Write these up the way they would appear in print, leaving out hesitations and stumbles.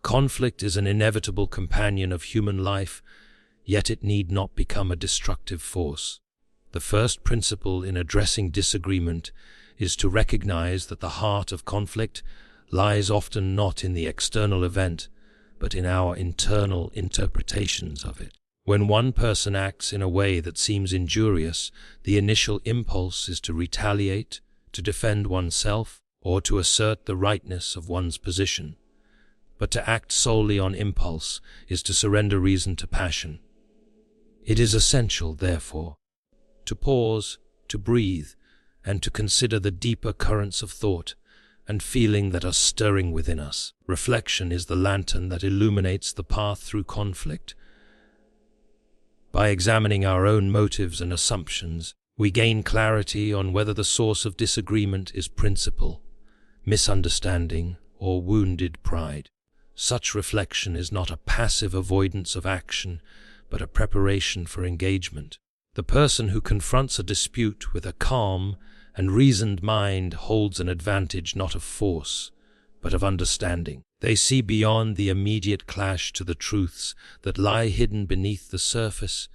Conflict is an inevitable companion of human life, yet it need not become a destructive force. The first principle in addressing disagreement is to recognize that the heart of conflict lies often not in the external event, but in our internal interpretations of it. When one person acts in a way that seems injurious, the initial impulse is to retaliate, to defend oneself, or to assert the rightness of one's position. But to act solely on impulse is to surrender reason to passion. It is essential, therefore, to pause, to breathe, and to consider the deeper currents of thought and feeling that are stirring within us. Reflection is the lantern that illuminates the path through conflict. By examining our own motives and assumptions, we gain clarity on whether the source of disagreement is principle, misunderstanding, or wounded pride. Such reflection is not a passive avoidance of action, but a preparation for engagement. The person who confronts a dispute with a calm and reasoned mind holds an advantage not of force, but of understanding. They see beyond the immediate clash to the truths that lie hidden beneath the surface,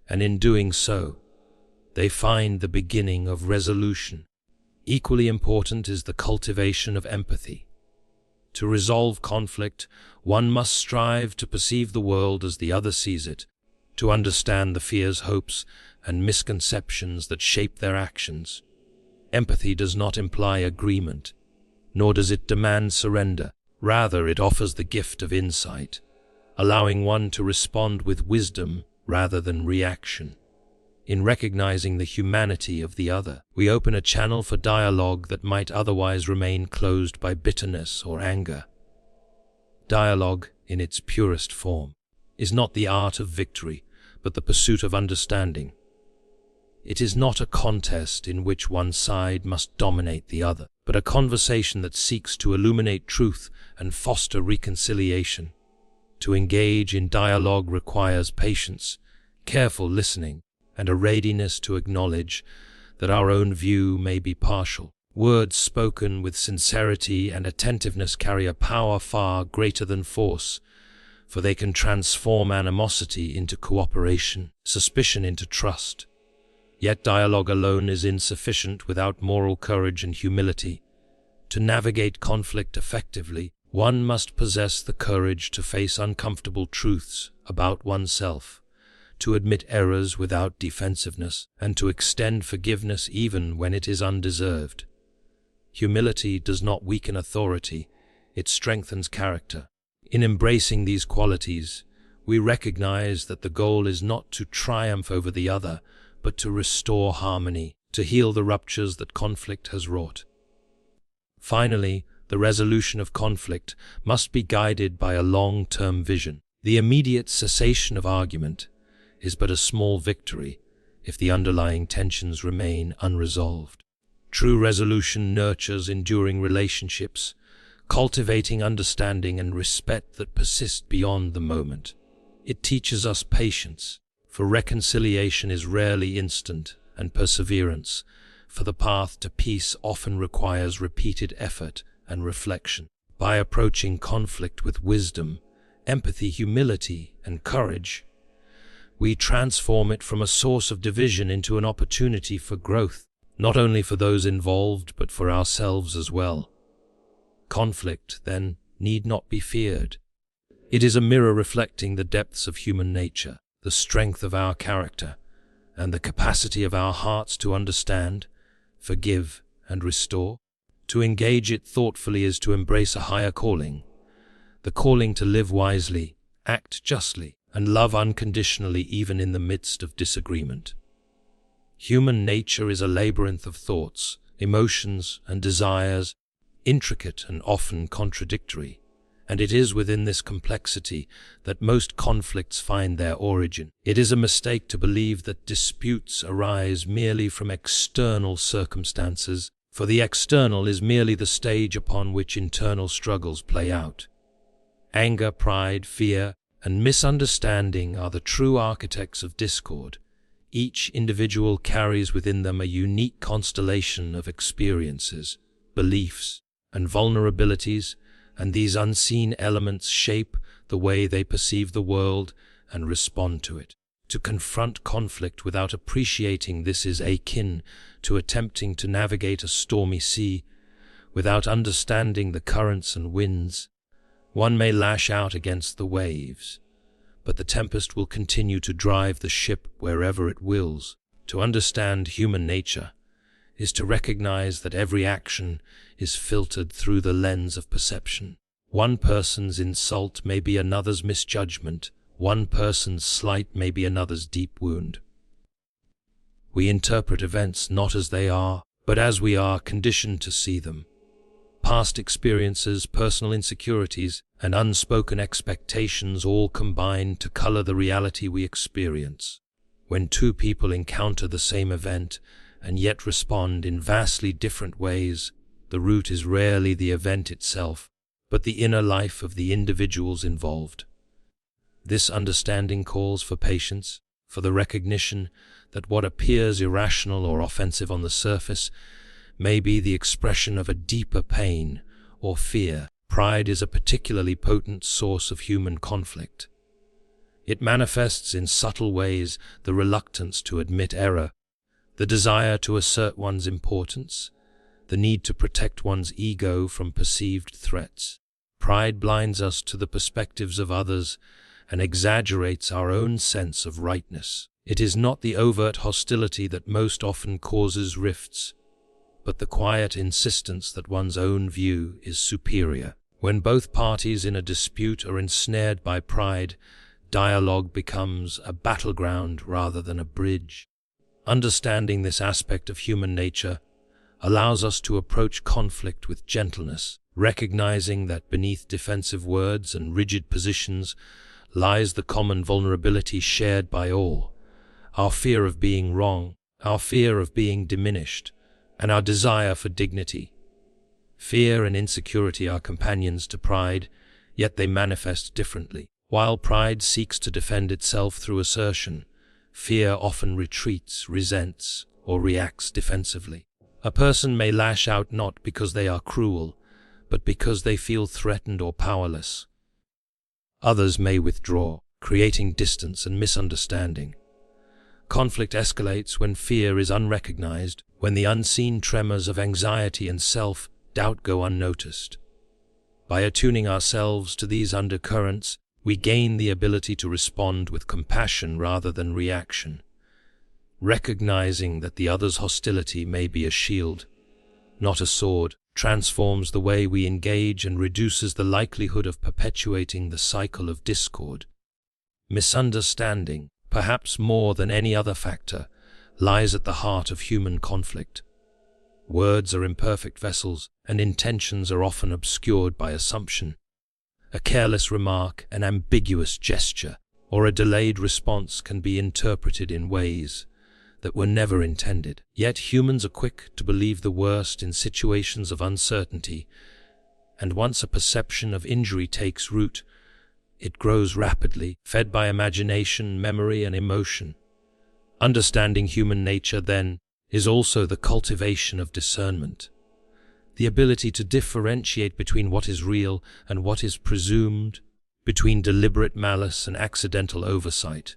and in doing so, they find the beginning of resolution. Equally important is the cultivation of empathy. To resolve conflict, one must strive to perceive the world as the other sees it, to understand the fears, hopes, and misconceptions that shape their actions. Empathy does not imply agreement, nor does it demand surrender. Rather, it offers the gift of insight, allowing one to respond with wisdom rather than reaction. In recognizing the humanity of the other, we open a channel for dialogue that might otherwise remain closed by bitterness or anger. Dialogue, in its purest form, is not the art of victory, but the pursuit of understanding. It is not a contest in which one side must dominate the other, but a conversation that seeks to illuminate truth and foster reconciliation. To engage in dialogue requires patience, careful listening, and a readiness to acknowledge that our own view may be partial. Words spoken with sincerity and attentiveness carry a power far greater than force, for they can transform animosity into cooperation, suspicion into trust. Yet dialogue alone is insufficient without moral courage and humility. To navigate conflict effectively, one must possess the courage to face uncomfortable truths about oneself, to admit errors without defensiveness, and to extend forgiveness even when it is undeserved. Humility does not weaken authority, it strengthens character. In embracing these qualities, we recognize that the goal is not to triumph over the other, but to restore harmony, to heal the ruptures that conflict has wrought. Finally, the resolution of conflict must be guided by a long-term vision. The immediate cessation of argument is but a small victory if the underlying tensions remain unresolved. True resolution nurtures enduring relationships, cultivating understanding and respect that persist beyond the moment. It teaches us patience, for reconciliation is rarely instant, and perseverance, for the path to peace often requires repeated effort and reflection. By approaching conflict with wisdom, empathy, humility, and courage, we transform it from a source of division into an opportunity for growth, not only for those involved but for ourselves as well. Conflict, then, need not be feared. It is a mirror reflecting the depths of human nature, the strength of our character, and the capacity of our hearts to understand, forgive, and restore. To engage it thoughtfully is to embrace a higher calling, the calling to live wisely, act justly, and love unconditionally even in the midst of disagreement. Human nature is a labyrinth of thoughts, emotions, and desires, intricate and often contradictory, and it is within this complexity that most conflicts find their origin. It is a mistake to believe that disputes arise merely from external circumstances, for the external is merely the stage upon which internal struggles play out. Anger, pride, fear, and misunderstanding are the true architects of discord. Each individual carries within them a unique constellation of experiences, beliefs, and vulnerabilities and these unseen elements shape the way they perceive the world and respond to it. To confront conflict without appreciating this is akin to attempting to navigate a stormy sea without understanding the currents and winds. One may lash out against the waves, but the tempest will continue to drive the ship wherever it wills. To understand human nature is to recognize that every action is filtered through the lens of perception. One person's insult may be another's misjudgment. One person's slight may be another's deep wound. We interpret events not as they are, but as we are conditioned to see them. Past experiences, personal insecurities, and unspoken expectations all combine to color the reality we experience. When two people encounter the same event and yet respond in vastly different ways, the root is rarely the event itself, but the inner life of the individuals involved. This understanding calls for patience, for the recognition that what appears irrational or offensive on the surface may be the expression of a deeper pain or fear. Pride is a particularly potent source of human conflict. It manifests in subtle ways: the reluctance to admit error, the desire to assert one's importance, the need to protect one's ego from perceived threats. Pride blinds us to the perspectives of others and exaggerates our own sense of rightness. It is not the overt hostility that most often causes rifts, but the quiet insistence that one's own view is superior. When both parties in a dispute are ensnared by pride, dialogue becomes a battleground rather than a bridge. Understanding this aspect of human nature allows us to approach conflict with gentleness, recognizing that beneath defensive words and rigid positions lies the common vulnerability shared by all: our fear of being wrong, our fear of being diminished, and our desire for dignity. Fear and insecurity are companions to pride, yet they manifest differently. While pride seeks to defend itself through assertion, fear often retreats, resents, or reacts defensively. A person may lash out not because they are cruel, but because they feel threatened or powerless. Others may withdraw, creating distance and misunderstanding. Conflict escalates when fear is unrecognized, when the unseen tremors of anxiety and self-doubt go unnoticed. By attuning ourselves to these undercurrents, we gain the ability to respond with compassion rather than reaction. Recognizing that the other's hostility may be a shield, not a sword, transforms the way we engage and reduces the likelihood of perpetuating the cycle of discord. Misunderstanding, perhaps more than any other factor, lies at the heart of human conflict. Words are imperfect vessels, and intentions are often obscured by assumption. A careless remark, an ambiguous gesture, or a delayed response can be interpreted in ways that were never intended. Yet humans are quick to believe the worst in situations of uncertainty, and once a perception of injury takes root, it grows rapidly, fed by imagination, memory, and emotion. Understanding human nature, then, is also the cultivation of discernment, the ability to differentiate between what is real and what is presumed, between deliberate malice and accidental oversight.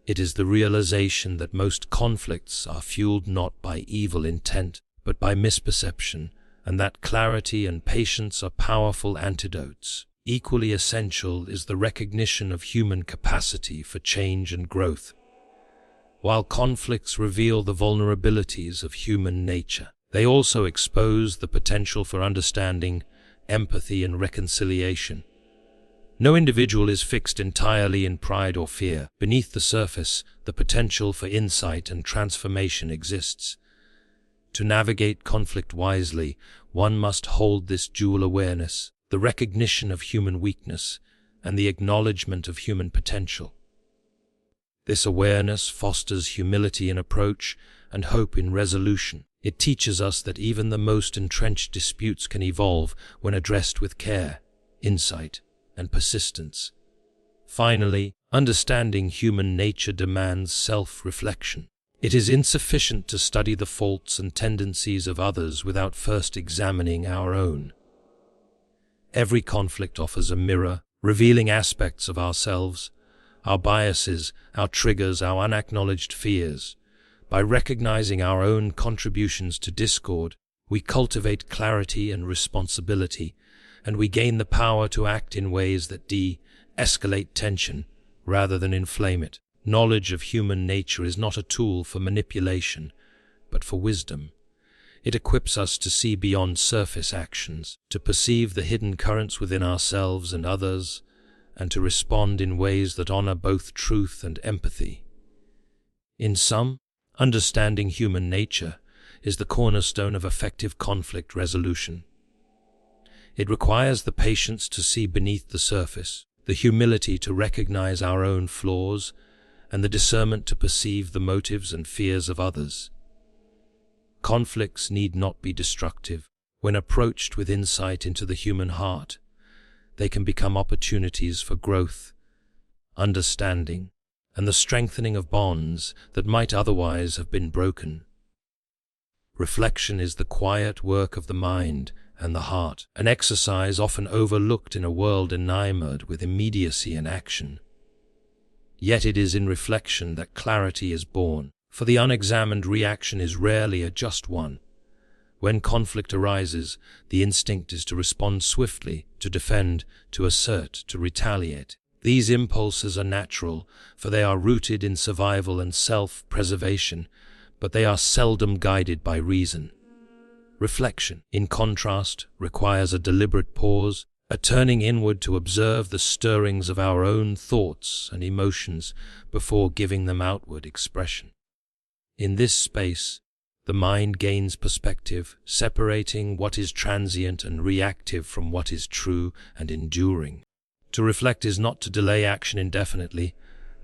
It is the realization that most conflicts are fueled not by evil intent, but by misperception, and that clarity and patience are powerful antidotes. Equally essential is the recognition of human capacity for change and growth. While conflicts reveal the vulnerabilities of human nature, they also expose the potential for understanding, empathy, and reconciliation. No individual is fixed entirely in pride or fear. Beneath the surface, the potential for insight and transformation exists. To navigate conflict wisely, one must hold this dual awareness: the recognition of human weakness and the acknowledgement of human potential. This awareness fosters humility in approach and hope in resolution. It teaches us that even the most entrenched disputes can evolve when addressed with care, insight, and persistence. Finally, understanding human nature demands self-reflection. It is insufficient to study the faults and tendencies of others without first examining our own. Every conflict offers a mirror, revealing aspects of ourselves, our biases, our triggers, our unacknowledged fears. By recognizing our own contributions to discord, we cultivate clarity and responsibility, and we gain the power to act in ways that de-escalate tension rather than inflame it. Knowledge of human nature is not a tool for manipulation, but for wisdom. It equips us to see beyond surface actions, to perceive the hidden currents within ourselves and others, and to respond in ways that honor both truth and empathy. In sum, understanding human nature is the cornerstone of effective conflict resolution. It requires the patience to see beneath the surface, the humility to recognize our own flaws, and the discernment to perceive the motives and fears of others. Conflicts need not be destructive. When approached with insight into the human heart, they can become opportunities for growth, understanding, and the strengthening of bonds that might otherwise have been broken. Reflection is the quiet work of the mind and the heart, an exercise often overlooked in a world enamored with immediacy and action. Yet it is in reflection that clarity is born, for the unexamined reaction is rarely a just one. When conflict arises, the instinct is to respond swiftly, to defend, to assert, to retaliate. These impulses are natural, for they are rooted in survival and self-preservation, but they are seldom guided by reason. Reflection, in contrast, requires a deliberate pause, a turning inward to observe the stirrings of our own thoughts and emotions before giving them outward expression. In this space, the mind gains perspective, separating what is transient and reactive from what is true and enduring. To reflect is not to delay action indefinitely,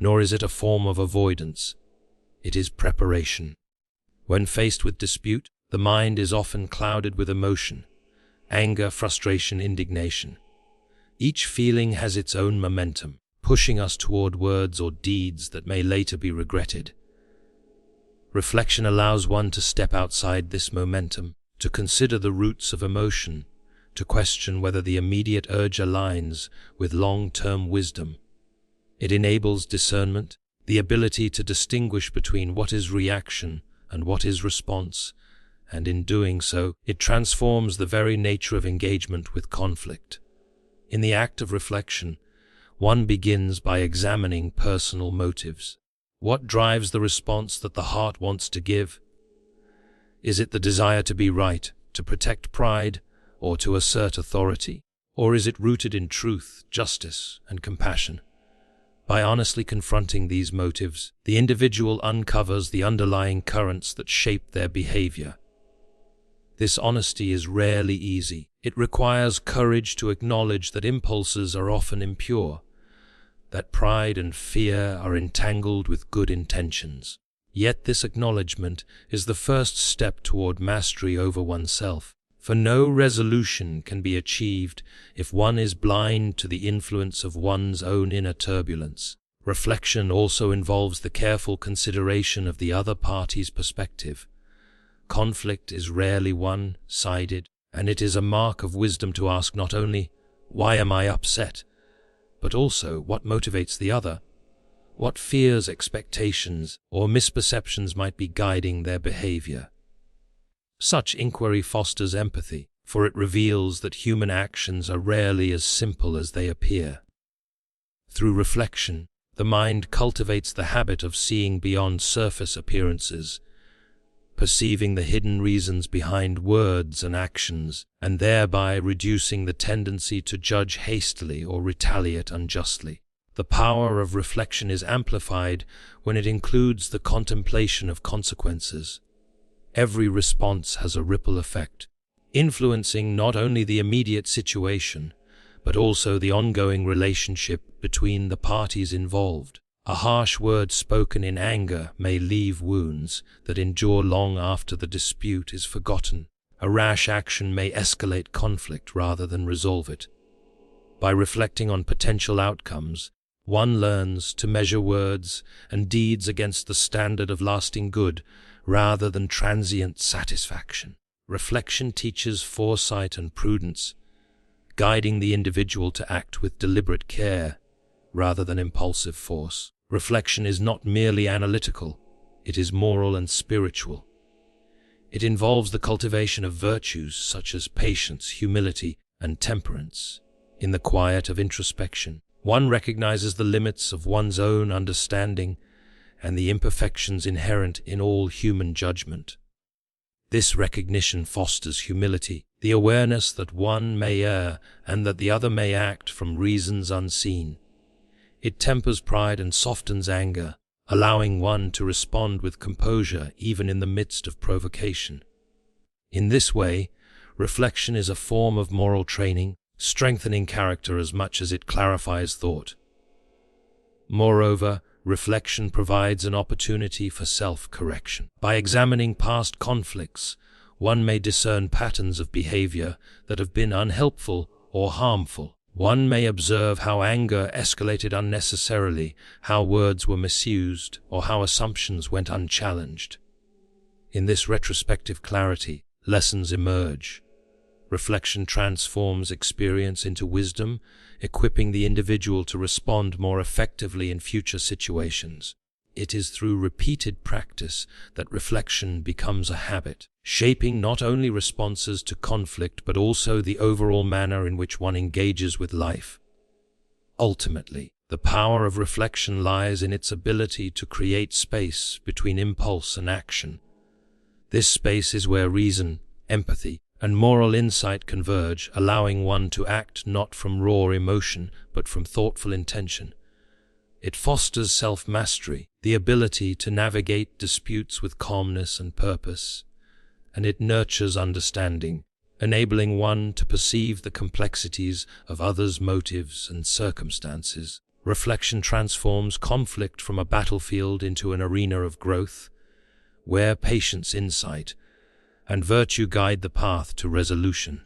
nor is it a form of avoidance. It is preparation. When faced with dispute, the mind is often clouded with emotion, anger, frustration, indignation. Each feeling has its own momentum, pushing us toward words or deeds that may later be regretted. Reflection allows one to step outside this momentum, to consider the roots of emotion, to question whether the immediate urge aligns with long-term wisdom. It enables discernment, the ability to distinguish between what is reaction and what is response, and in doing so, it transforms the very nature of engagement with conflict. In the act of reflection, one begins by examining personal motives. What drives the response that the heart wants to give? Is it the desire to be right, to protect pride, or to assert authority? Or is it rooted in truth, justice, and compassion? By honestly confronting these motives, the individual uncovers the underlying currents that shape their behavior. This honesty is rarely easy. It requires courage to acknowledge that impulses are often impure, that pride and fear are entangled with good intentions. Yet this acknowledgement is the first step toward mastery over oneself, for no resolution can be achieved if one is blind to the influence of one's own inner turbulence. Reflection also involves the careful consideration of the other party's perspective. Conflict is rarely one-sided, and it is a mark of wisdom to ask not only, "Why am I upset?" but also, what motivates the other? What fears, expectations, or misperceptions might be guiding their behavior? Such inquiry fosters empathy, for it reveals that human actions are rarely as simple as they appear. Through reflection, the mind cultivates the habit of seeing beyond surface appearances, perceiving the hidden reasons behind words and actions, and thereby reducing the tendency to judge hastily or retaliate unjustly. The power of reflection is amplified when it includes the contemplation of consequences. Every response has a ripple effect, influencing not only the immediate situation, but also the ongoing relationship between the parties involved. A harsh word spoken in anger may leave wounds that endure long after the dispute is forgotten. A rash action may escalate conflict rather than resolve it. By reflecting on potential outcomes, one learns to measure words and deeds against the standard of lasting good rather than transient satisfaction. Reflection teaches foresight and prudence, guiding the individual to act with deliberate care rather than impulsive force. Reflection is not merely analytical, it is moral and spiritual. It involves the cultivation of virtues such as patience, humility, and temperance. In the quiet of introspection, one recognizes the limits of one's own understanding and the imperfections inherent in all human judgment. This recognition fosters humility, the awareness that one may err and that the other may act from reasons unseen. It tempers pride and softens anger, allowing one to respond with composure even in the midst of provocation. In this way, reflection is a form of moral training, strengthening character as much as it clarifies thought. Moreover, reflection provides an opportunity for self-correction. By examining past conflicts, one may discern patterns of behavior that have been unhelpful or harmful. One may observe how anger escalated unnecessarily, how words were misused, or how assumptions went unchallenged. In this retrospective clarity, lessons emerge. Reflection transforms experience into wisdom, equipping the individual to respond more effectively in future situations. It is through repeated practice that reflection becomes a habit, shaping not only responses to conflict but also the overall manner in which one engages with life. Ultimately, the power of reflection lies in its ability to create space between impulse and action. This space is where reason, empathy, and moral insight converge, allowing one to act not from raw emotion but from thoughtful intention. It fosters self-mastery, the ability to navigate disputes with calmness and purpose, and it nurtures understanding, enabling one to perceive the complexities of others' motives and circumstances. Reflection transforms conflict from a battlefield into an arena of growth, where patience, insight, and virtue guide the path to resolution.